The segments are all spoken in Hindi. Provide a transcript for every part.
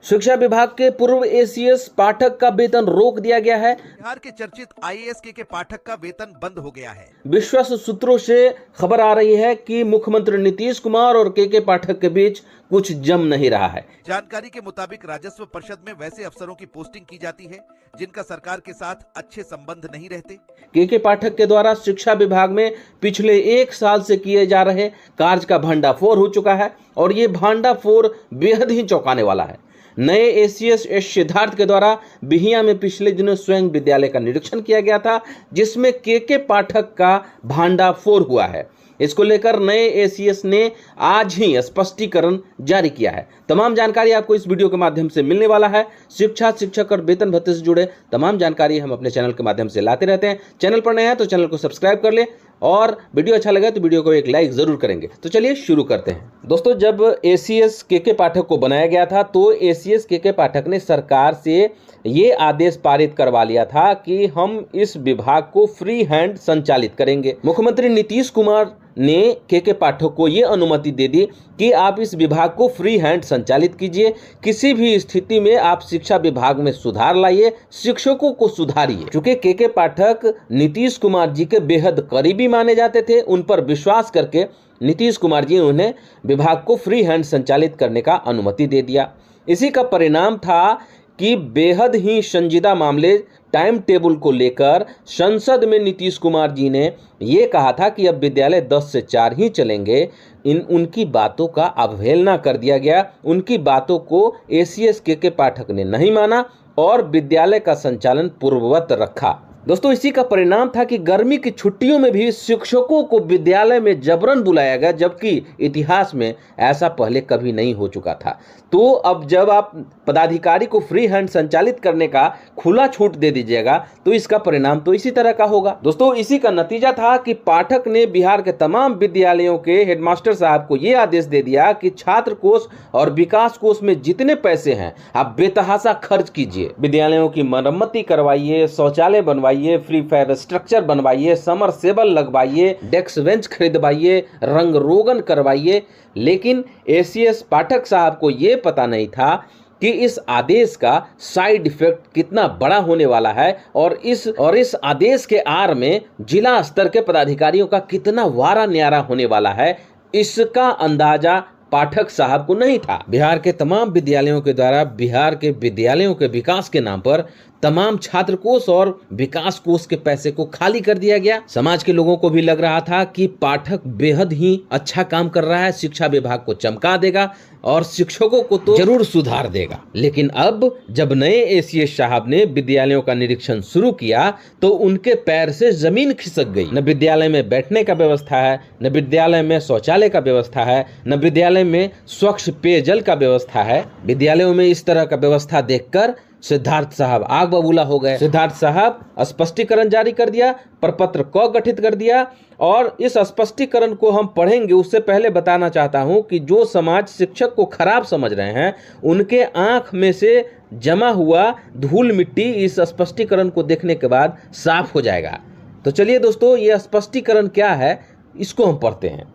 शिक्षा विभाग के पूर्व एसीएस पाठक का वेतन रोक दिया गया है। बिहार के चर्चित आईएएस के पाठक का वेतन बंद हो गया है। विश्वस्त सूत्रों से खबर आ रही है कि मुख्यमंत्री नीतीश कुमार और के पाठक के बीच कुछ जम नहीं रहा है। जानकारी के मुताबिक राजस्व परिषद में वैसे अफसरों की पोस्टिंग की जाती है जिनका सरकार के साथ अच्छे संबंध नहीं रहते। के पाठक के द्वारा शिक्षा विभाग में पिछले 1 साल से किए जा रहे कार्य का भंडाफोड़ हो चुका है और ये भंडाफोड़ बेहद ही चौंकाने वाला है। नए एसीएस एस सिद्धार्थ के द्वारा बिहिया में पिछले दिनों स्वयं विद्यालय का निरीक्षण किया गया था, जिसमें के पाठक का भंडाफोड़ हुआ है। इसको लेकर नए एसीएस ने आज ही स्पष्टीकरण जारी किया है। तमाम जानकारी आपको इस वीडियो के माध्यम से मिलने वाला है। शिक्षा, शिक्षक और वेतन भत्ते से जुड़े तमाम जानकारी हम अपने चैनल के माध्यम से लाते रहते हैं। चैनल पर नए हैं तो चैनल को सब्सक्राइब कर ले और वीडियो अच्छा लगे तो वीडियो को एक लाइक जरूर करेंगे। तो चलिए शुरू करते हैं। दोस्तों, जब एसीएस के पाठक को बनाया गया था तो एसीएस के पाठक ने सरकार से ये आदेश पारित करवा लिया था कि हम इस विभाग को फ्री हैंड संचालित करेंगे। मुख्यमंत्री नीतीश कुमार ने के पाठक को ये अनुमति दे दी कि आप इस विभाग को फ्री हैंड संचालित कीजिए, किसी भी स्थिति में आप शिक्षा विभाग में सुधार लाइए, शिक्षकों को सुधारिए। चूंकि के पाठक नीतीश कुमार जी के बेहद करीबी माने जाते थे, उन पर विश्वास करके नीतीश कुमार जी उन्हें विभाग को फ्री हैंड संचालित करने का अनुमति दे दिया। इसी का परिणाम था कि बेहद ही संजीदा मामले टाइम टेबल को लेकर संसद में नीतीश कुमार जी ने ये कहा था कि अब विद्यालय 10 से 4 ही चलेंगे। उनकी बातों का अवहेलना कर दिया गया। उनकी बातों को एसीएस के पाठक ने नहीं माना और विद्यालय का संचालन पूर्ववत रखा। दोस्तों, इसी का परिणाम था कि गर्मी की छुट्टियों में भी शिक्षकों को विद्यालय में जबरन बुलाया गया, जबकि इतिहास में ऐसा पहले कभी नहीं हो चुका था। तो अब जब आप पदाधिकारी को फ्री हैंड संचालित करने का खुला छूट दे दीजिएगा तो इसका परिणाम तो इसी तरह का होगा। दोस्तों, इसी का नतीजा था कि पाठक ने बिहार के तमाम विद्यालयों के हेडमास्टर साहब को यह आदेश दे दिया कि छात्र कोष और विकास कोष में जितने पैसे हैं आप बेतहाशा खर्च कीजिए। विद्यालयों की मरम्मती करवाइए, शौचालय बनवाइए, फ्री फायर स्ट्रक्चर बनवाइए, समरसेबल लगवाइए, डेस्क बेंच खरीदवाइए, रंग रोगन करवाइए। लेकिन एसीएस पाठक साहब को यह पता नहीं था कि इस आदेश का साइड इफेक्ट कितना बड़ा होने वाला है और इस आदेश के आड़ में जिला स्तर के पदाधिकारियों का कितना वारा न्यारा होने वाला है, इसका अंदाजा पाठक साहब को नहीं था। बिहार के तमाम विद्यालयों के द्वारा बिहार के विद्यालयों के विकास के नाम पर तमाम छात्र कोष और विकास कोष के पैसे को खाली कर दिया गया। समाज के लोगों को भी लग रहा था कि पाठक बेहद ही अच्छा काम कर रहा है, शिक्षा विभाग को चमका देगा और शिक्षकों को तो जरूर सुधार देगा। लेकिन अब जब नए एसीएस साहब ने विद्यालयों का निरीक्षण शुरू किया तो उनके पैर से जमीन खिसक गई। न विद्यालय में बैठने का व्यवस्था है, न विद्यालय में शौचालय का व्यवस्था है, न विद्यालय में स्वच्छ पेयजल का व्यवस्था है। विद्यालयों में इस तरह का व्यवस्था देखकर सिद्धार्थ साहब आग बबूला हो गए। सिद्धार्थ साहब स्पष्टीकरण जारी कर दिया, प्रपत्र को गठित कर दिया और इस स्पष्टीकरण को हम पढ़ेंगे उससे पहले बताना चाहता हूं कि जो समाज शिक्षक को खराब समझ रहे हैं उनके आंख में से जमा हुआ धूल मिट्टी इस स्पष्टीकरण को देखने के बाद साफ हो जाएगा। तो चलिए दोस्तों, ये स्पष्टीकरण क्या है इसको हम पढ़ते हैं।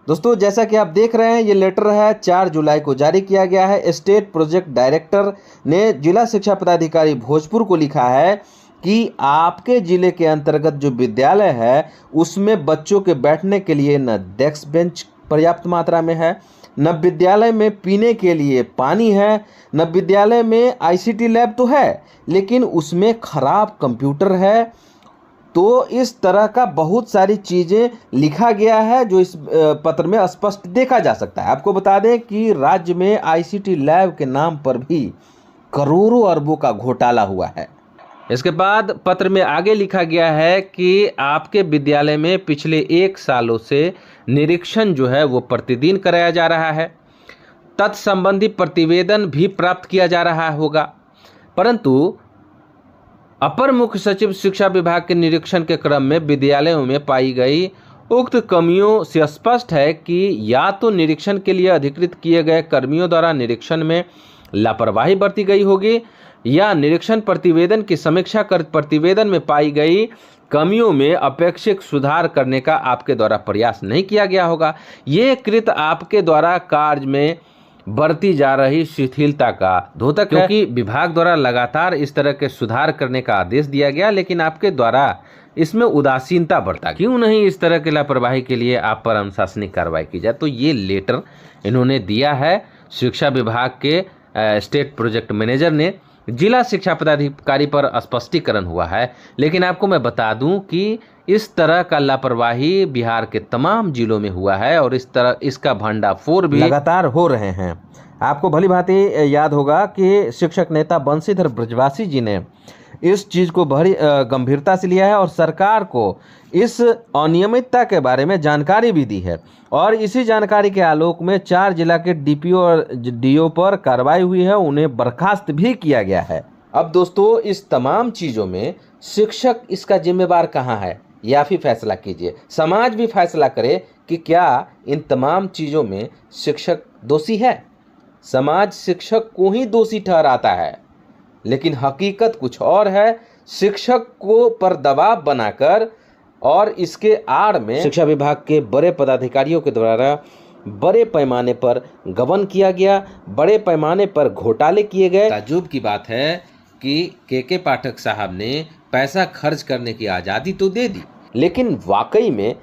दोस्तों, जैसा कि आप देख रहे हैं ये लेटर है 4 जुलाई को जारी किया गया है। स्टेट प्रोजेक्ट डायरेक्टर ने जिला शिक्षा पदाधिकारी भोजपुर को लिखा है कि आपके जिले के अंतर्गत जो विद्यालय है उसमें बच्चों के बैठने के लिए न डेस्क बेंच पर्याप्त मात्रा में है, न विद्यालय में पीने के लिए पानी है, न विद्यालय में आईसीटी लैब तो है लेकिन उसमें खराब कंप्यूटर है। तो इस तरह का बहुत सारी चीज़ें लिखा गया है जो इस पत्र में स्पष्ट देखा जा सकता है। आपको बता दें कि राज्य में आईसीटी लैब के नाम पर भी करोड़ों अरबों का घोटाला हुआ है। इसके बाद पत्र में आगे लिखा गया है कि आपके विद्यालय में पिछले 1 सालों से निरीक्षण जो है वो प्रतिदिन कराया जा रहा है, तत्संबंधी प्रतिवेदन भी प्राप्त किया जा रहा होगा, परंतु अपर मुख्य सचिव शिक्षा विभाग के निरीक्षण के क्रम में विद्यालयों में पाई गई उक्त कमियों से स्पष्ट है कि या तो निरीक्षण के लिए अधिकृत किए गए कर्मियों द्वारा निरीक्षण में लापरवाही बरती गई होगी या निरीक्षण प्रतिवेदन की समीक्षा कर प्रतिवेदन में पाई गई कमियों में अपेक्षित सुधार करने का आपके द्वारा प्रयास नहीं किया गया होगा। ये कृत आपके द्वारा कार्य में बढ़ती जा रही शिथिलता का द्योतक है, क्योंकि विभाग द्वारा लगातार इस तरह के सुधार करने का आदेश दिया गया, लेकिन आपके द्वारा इसमें उदासीनता बढ़ता। क्यों नहीं इस तरह की लापरवाही के लिए आप पर अनुशासनिक कार्रवाई की जाए। तो ये लेटर इन्होंने दिया है शिक्षा विभाग के स्टेट प्रोजेक्ट मैनेजर ने। जिला शिक्षा पदाधिकारी पर स्पष्टीकरण हुआ है, लेकिन आपको मैं बता दूं कि इस तरह का लापरवाही बिहार के तमाम जिलों में हुआ है और इस तरह इसका भंडाफोड़ भी लगातार हो रहे हैं। आपको भली भांति याद होगा कि शिक्षक नेता बंशीधर ब्रजवासी जी ने इस चीज़ को बड़ी गंभीरता से लिया है और सरकार को इस अनियमितता के बारे में जानकारी भी दी है और इसी जानकारी के आलोक में 4 जिला के डीपीओ और डीओ पर कार्रवाई हुई है, उन्हें बर्खास्त भी किया गया है। अब दोस्तों, इस तमाम चीज़ों में शिक्षक इसका जिम्मेवार कहाँ है, या फिर फैसला कीजिए। समाज भी फैसला करे कि क्या इन तमाम चीज़ों में शिक्षक दोषी है। समाज शिक्षक को ही दोषी ठहराता है, लेकिन हकीकत कुछ और है। शिक्षक को पर दबाव बनाकर और इसके आड़ में शिक्षा विभाग के बड़े पदाधिकारियों के द्वारा बड़े पैमाने पर गबन किया गया, बड़े पैमाने पर घोटाले किए गए। ताज्जुब की बात है कि के पाठक साहब ने पैसा खर्च करने की आज़ादी तो दे दी, लेकिन वाकई में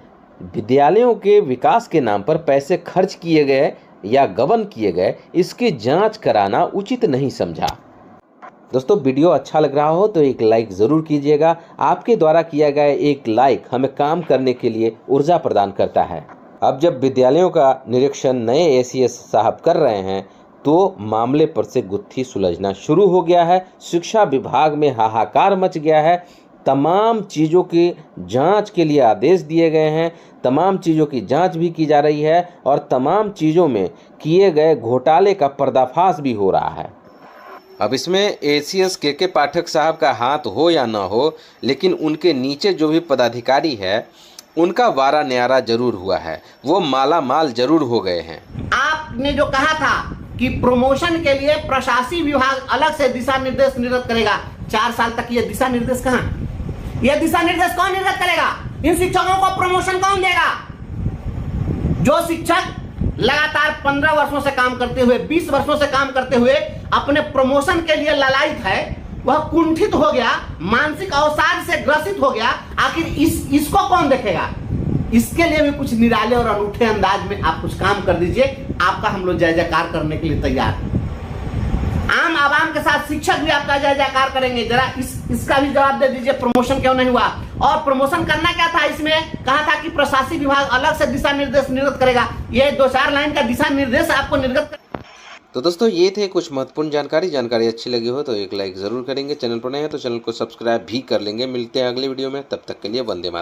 विद्यालयों के विकास के नाम पर पैसे खर्च किए गए या गबन किए गए, इसकी जांच कराना उचित नहीं समझा। दोस्तों, वीडियो अच्छा लग रहा हो तो एक लाइक ज़रूर कीजिएगा। आपके द्वारा किया गया एक लाइक हमें काम करने के लिए ऊर्जा प्रदान करता है। अब जब विद्यालयों का निरीक्षण नए एसीएस साहब कर रहे हैं तो मामले पर से गुत्थी सुलझना शुरू हो गया है। शिक्षा विभाग में हाहाकार मच गया है। तमाम चीज़ों की जांच के लिए आदेश दिए गए हैं, तमाम चीज़ों की जांच भी की जा रही है और तमाम चीज़ों में किए गए घोटाले का पर्दाफाश भी हो रहा है। अब इसमें एसीएस के पाठक साहब का हाथ हो या ना हो, लेकिन उनके नीचे जो भी पदाधिकारी है उनका वारा न्यारा जरूर हुआ है, वो माला माल जरूर हो गए हैं। आपने जो कहा था कि प्रमोशन के लिए प्रशासनिक विभाग अलग से दिशा निर्देश निर्गत करेगा, 4 साल तक ये दिशा निर्देश कहाँ? ये दिशा निर्देश कौन निर्गत करेगा? इन शिक्षकों को प्रमोशन कौन देगा? जो शिक्षक लगातार 15 वर्षों से काम करते हुए, 20 वर्षों से काम करते हुए अपने प्रमोशन के लिए ललायित है, वह कुंठित हो गया, मानसिक अवसाद से ग्रसित हो गया। आखिर इसको कौन देखेगा? इसके लिए भी कुछ निराले और अनूठे अंदाज में आप कुछ काम कर दीजिए, आपका हम लोग जय जयकार करने के लिए तैयार हैं। आम आवाम के साथ शिक्षक भी आपका जय जयकार करेंगे। जरा इसका भी जवाब दे दीजिए, प्रमोशन क्यों नहीं हुआ? और प्रमोशन करना क्या था? इसमें कहा था कि प्रशासनिक विभाग अलग से दिशा निर्देश निर्गत करेगा। ये 2-4 लाइन का दिशा निर्देश आपको निर्गत कर... तो दोस्तों, ये थे कुछ महत्वपूर्ण जानकारी अच्छी लगी हो तो एक लाइक जरूर करेंगे। चैनल पर नए हैं तो चैनल को सब्सक्राइब भी कर लेंगे। मिलते हैं अगले वीडियो में, तब तक के लिए वंदे मातरम।